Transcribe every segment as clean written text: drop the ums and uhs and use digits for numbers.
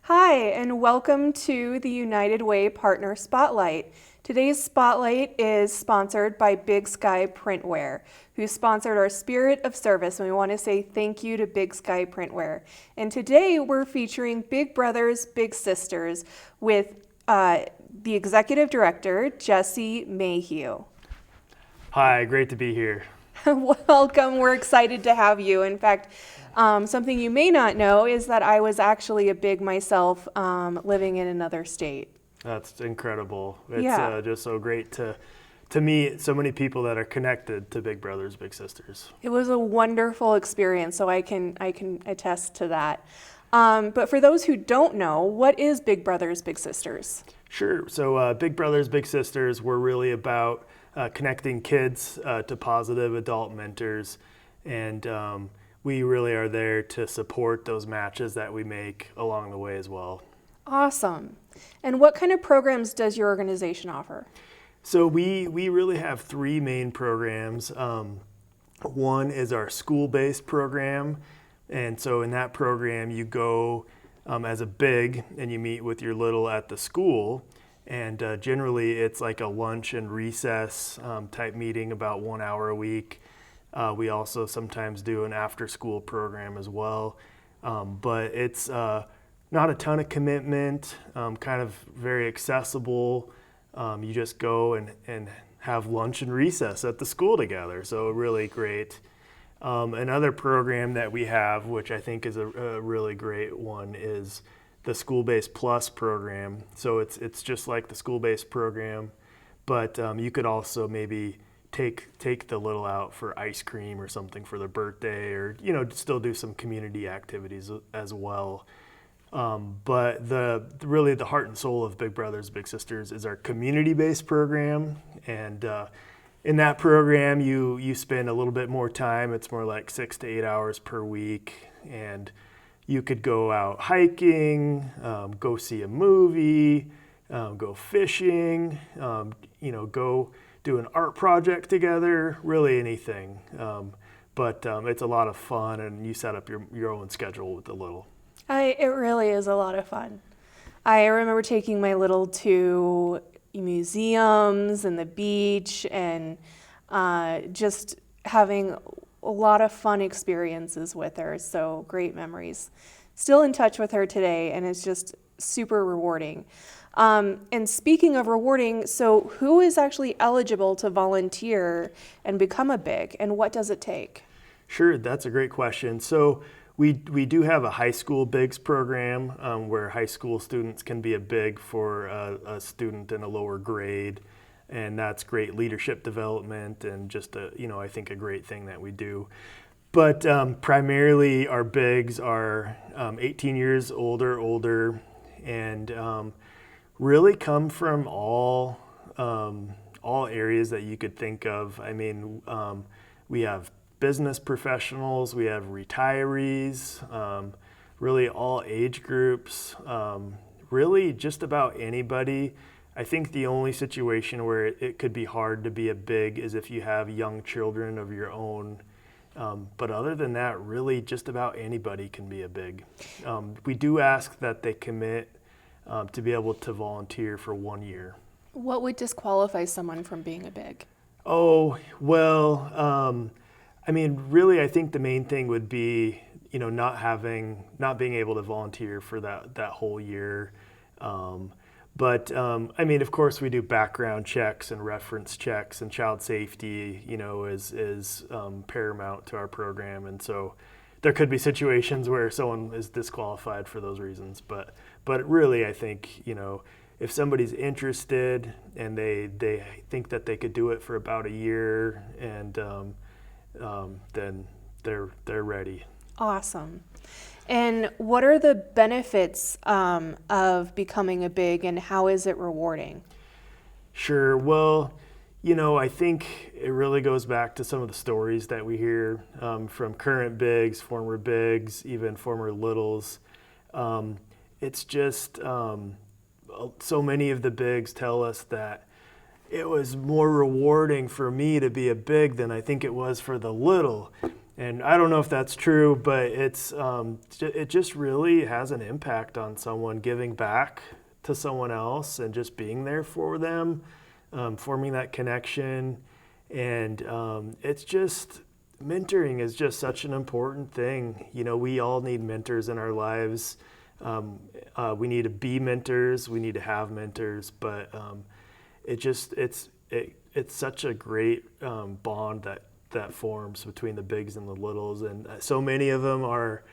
Hi, and welcome to the United Way Partner Spotlight. Today's spotlight is sponsored by Big Sky Printwear, who sponsored our Spirit of Service, and we want to say thank you to Big Sky Printwear. And today we're featuring Big Brothers, Big Sisters with the Executive Director, Jesse Mayhew. Hi, great to be here. Welcome, we're excited to have you. In fact, something you may not know is that I was actually a Big myself living in another state. That's incredible. It's Yeah. just so great to meet so many people that are connected to Big Brothers Big Sisters. It was a wonderful experience, so I can attest to that. But for those who don't know, what is Big Brothers Big Sisters? Sure. So Big Brothers Big Sisters, we're really about connecting kids to positive adult mentors, and we really are there to support those matches that we make along the way as well. Awesome. And what kind of programs does your organization offer? So we really have three main programs. One is our school-based program, and so in that program you go as a big and you meet with your little at the school, and generally it's like a lunch and recess type meeting, about 1 hour a week. We also sometimes do an after-school program as well, but it's not a ton of commitment, kind of very accessible. You just go and have lunch and recess at the school together, so really great. Another program that we have, which I think is a really great one, is the School-Based Plus program. So it's just like the school-based program, but you could also maybe take the little out for ice cream or something for their birthday, or still do some community activities as well. But really the heart and soul of Big Brothers Big Sisters is our community-based program, and in that program you spend a little bit more time. It's more like 6 to 8 hours per week, and you could go out hiking, go see a movie, go fishing, go do an art project together, really anything. But it's a lot of fun, and you set up your own schedule with the little. It really is a lot of fun. I remember taking my little to museums and the beach, and just having a lot of fun experiences with her. So great memories. Still in touch with her today, and it's just super rewarding. And speaking of rewarding, so who is actually eligible to volunteer and become a big, and what does it take? Sure, that's a great question. So we do have a high school bigs program where high school students can be a big for a student in a lower grade, and that's great leadership development and just I think a great thing that we do. But primarily our bigs are 18 years older, and really come from all areas that you could think of. I mean, we have business professionals, we have retirees, really all age groups, really just about anybody. I think the only situation where it could be hard to be a big is if you have young children of your own. But other than that, really just about anybody can be a big. We do ask that they commit to be able to volunteer for 1 year. What would disqualify someone from being a big? Oh, well, I mean, really, I think the main thing would be, not being able to volunteer for that whole year. But I mean, of course, we do background checks and reference checks, and child safety, is paramount to our program. And so there could be situations where someone is disqualified for those reasons. But really, I think, if somebody's interested and they think that they could do it for about a year, and then they're ready. Awesome. And what are the benefits of becoming a big, and how is it rewarding? Sure. Well, I think it really goes back to some of the stories that we hear from current bigs, former bigs, even former littles. It's just so many of the bigs tell us that it was more rewarding for me to be a big than I think it was for the little. And I don't know if that's true, but it just really has an impact on someone giving back to someone else and just being there for them, forming that connection. And it's just, mentoring is just such an important thing. You know, we all need mentors in our lives. We need to be mentors. We need to have mentors. But it's such a great bond that forms between the bigs and the littles. And so many of them are,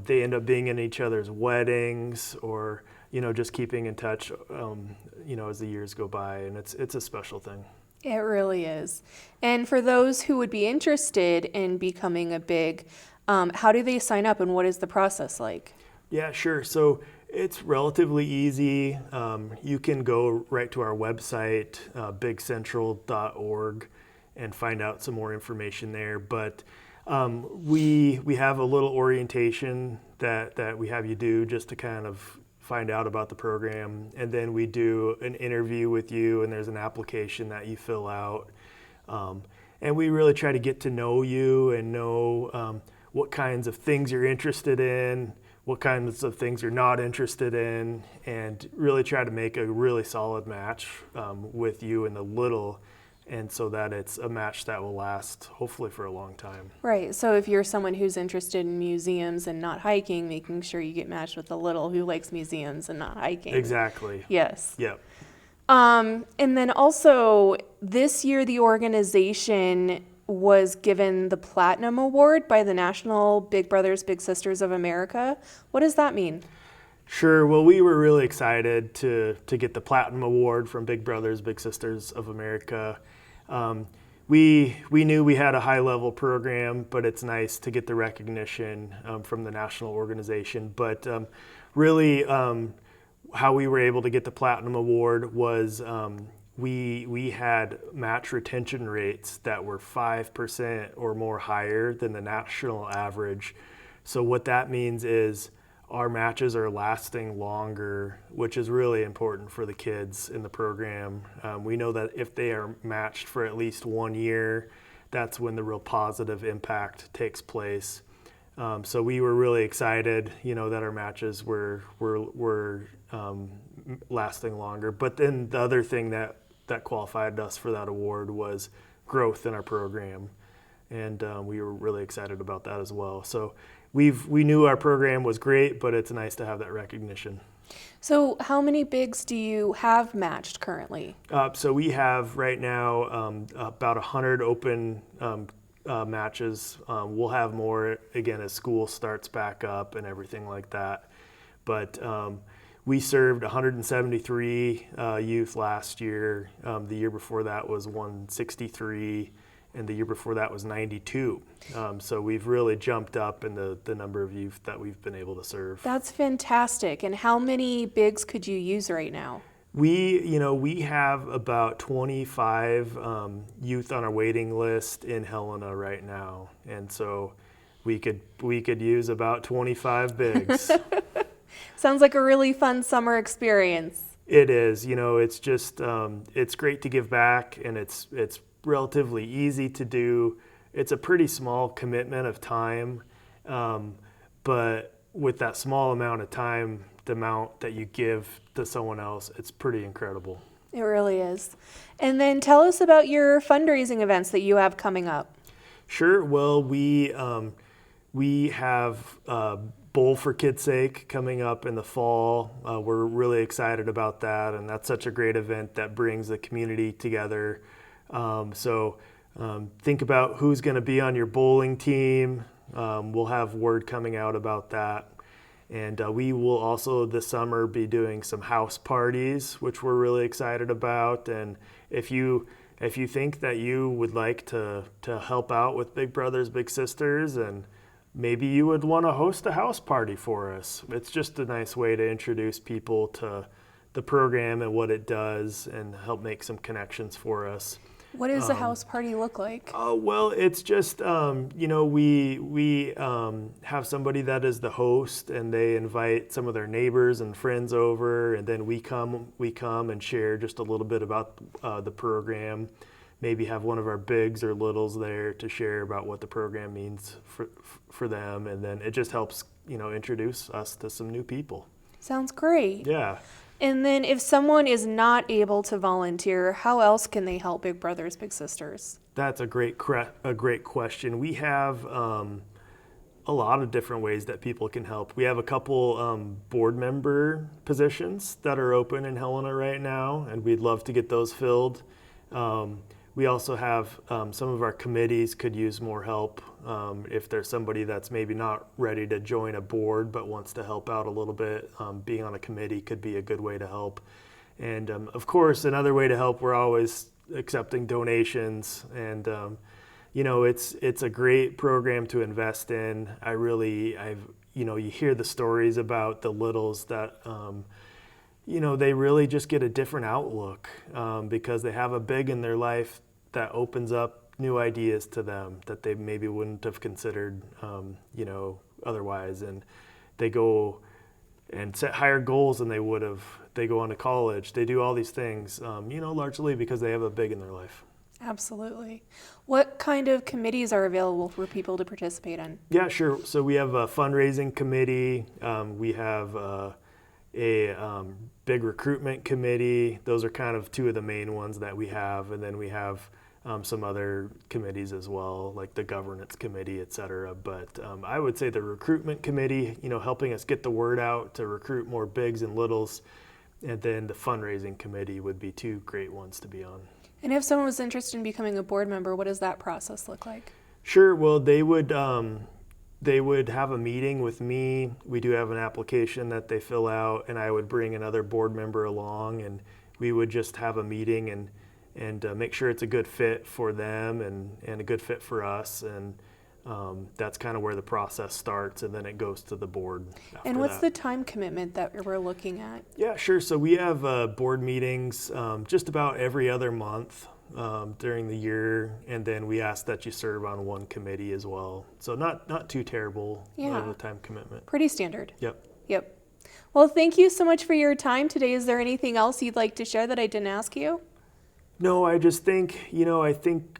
they end up being in each other's weddings or, you know, just keeping in touch, you know, as the years go by. And it's a special thing. It really is. And for those who would be interested in becoming a big, how do they sign up and what is the process like? Yeah, sure. So it's relatively easy. You can go right to our website, bigcentral.org, and find out some more information there. But we have a little orientation that we have you do just to kind of find out about the program, and then we do an interview with you, and there's an application that you fill out, and we really try to get to know you and know what kinds of things you're interested in, what kinds of things you're not interested in, and really try to make a really solid match with you and the little, and so that it's a match that will last hopefully for a long time. Right. So if you're someone who's interested in museums and not hiking, making sure you get matched with the little who likes museums and not hiking. Exactly. Yes. Yep. And then also this year the organization was given the Platinum Award by the National Big Brothers Big Sisters of America. What does that mean? Sure. Well, we were really excited to get the Platinum Award from Big Brothers Big Sisters of America. We knew we had a high-level program, but it's nice to get the recognition from the national organization. But really, how we were able to get the Platinum Award was we had match retention rates that were 5% or more higher than the national average. So what that means is our matches are lasting longer, which is really important for the kids in the program. We know that if they are matched for at least 1 year, that's when the real positive impact takes place. So we were really excited, you know, that our matches were lasting longer. But then the other thing that qualified us for that award was growth in our program, and we were really excited about that as well. So we knew our program was great, but it's nice to have that recognition. So how many bigs do you have matched currently? So we have right now about 100 open matches. We'll have more again as school starts back up and everything like that. But we served 173 youth last year. The year before that was 163. And the year before that was 92. So we've really jumped up in the number of youth that we've been able to serve. That's fantastic. And how many bigs could you use right now? We have about 25 youth on our waiting list in Helena right now. And so we could use about 25 bigs. Sounds like a really fun summer experience. It is. It's just, it's great to give back, and it's relatively easy to do. It's a pretty small commitment of time, but with that small amount of time, the amount that you give to someone else, it's pretty incredible. It really is. And then tell us about your fundraising events that you have coming up. Sure. Well, we have Bowl for Kids' Sake coming up in the fall. We're really excited about that, and that's such a great event that brings the community together. So think about who's going to be on your bowling team. We'll have word coming out about that. And we will also this summer be doing some house parties, which we're really excited about. And if you think that you would like to help out with Big Brothers Big Sisters, and maybe you would want to host a house party for us, it's just a nice way to introduce people to the program and what it does and help make some connections for us. What does a house party look like? Oh, well, it's just, we have somebody that is the host, and they invite some of their neighbors and friends over, and then we come and share just a little bit about the program. maybe have one of our bigs or littles there to share about what the program means for them, and then it just helps, introduce us to some new people. Sounds great. Yeah. And then if someone is not able to volunteer, how else can they help Big Brothers Big Sisters? That's a great question. We have a lot of different ways that people can help. We have a couple board member positions that are open in Helena right now, and we'd love to get those filled. We also have some of our committees could use more help. If there's somebody that's maybe not ready to join a board but wants to help out a little bit, being on a committee could be a good way to help. And of course, another way to help, we're always accepting donations, and it's a great program to invest in. You hear the stories about the littles that they really just get a different outlook because they have a big in their life that opens up new ideas to them that they maybe wouldn't have considered otherwise, and they go and set higher goals than they would have. They go on to college. They do all these things, largely because they have a big in their life. Absolutely. What kind of committees are available for people to participate in? Yeah, sure. So we have a fundraising committee. We have a big recruitment committee. Those are kind of two of the main ones that we have. And then we have some other committees as well, like the governance committee, et cetera. But I would say the recruitment committee, helping us get the word out to recruit more bigs and littles. And then the fundraising committee would be two great ones to be on. And if someone was interested in becoming a board member, what does that process look like? Sure. Well, they would have a meeting with me. We do have an application that they fill out, and I would bring another board member along, and we would just have a meeting and make sure it's a good fit for them and a good fit for us. And that's kind of where the process starts, and then it goes to the board after And what's that. the time commitment that we're looking at? Yeah, sure. So we have board meetings just about every other month during the year, and then we ask that you serve on one committee as well. So not too terrible of a time commitment. Pretty standard. Yep. Yep. Well, thank you so much for your time today. Is there anything else you'd like to share that I didn't ask you? No, I just think, I think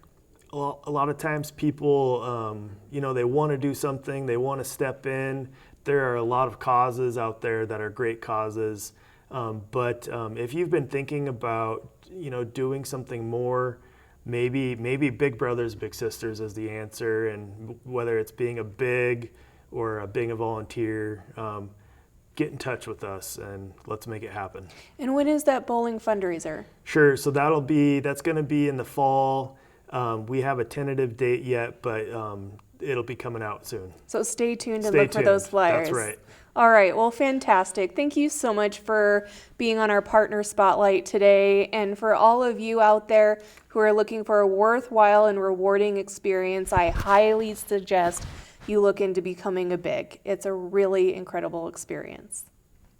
a lot of times people, they want to do something, they want to step in. There are a lot of causes out there that are great causes. But if you've been thinking about, doing something more, maybe Big Brothers Big Sisters is the answer. And whether it's being a big or being a volunteer, get in touch with us and let's make it happen. And when is that bowling fundraiser? Sure. So that's going to be in the fall. We have a tentative date yet, but it'll be coming out soon. So stay tuned and Stay look for those tuned. flyers. That's right. All right. Well, fantastic. Thank you so much for being on our partner spotlight today. And for all of you out there who are looking for a worthwhile and rewarding experience, I highly suggest you look into becoming a big. It's a really incredible experience.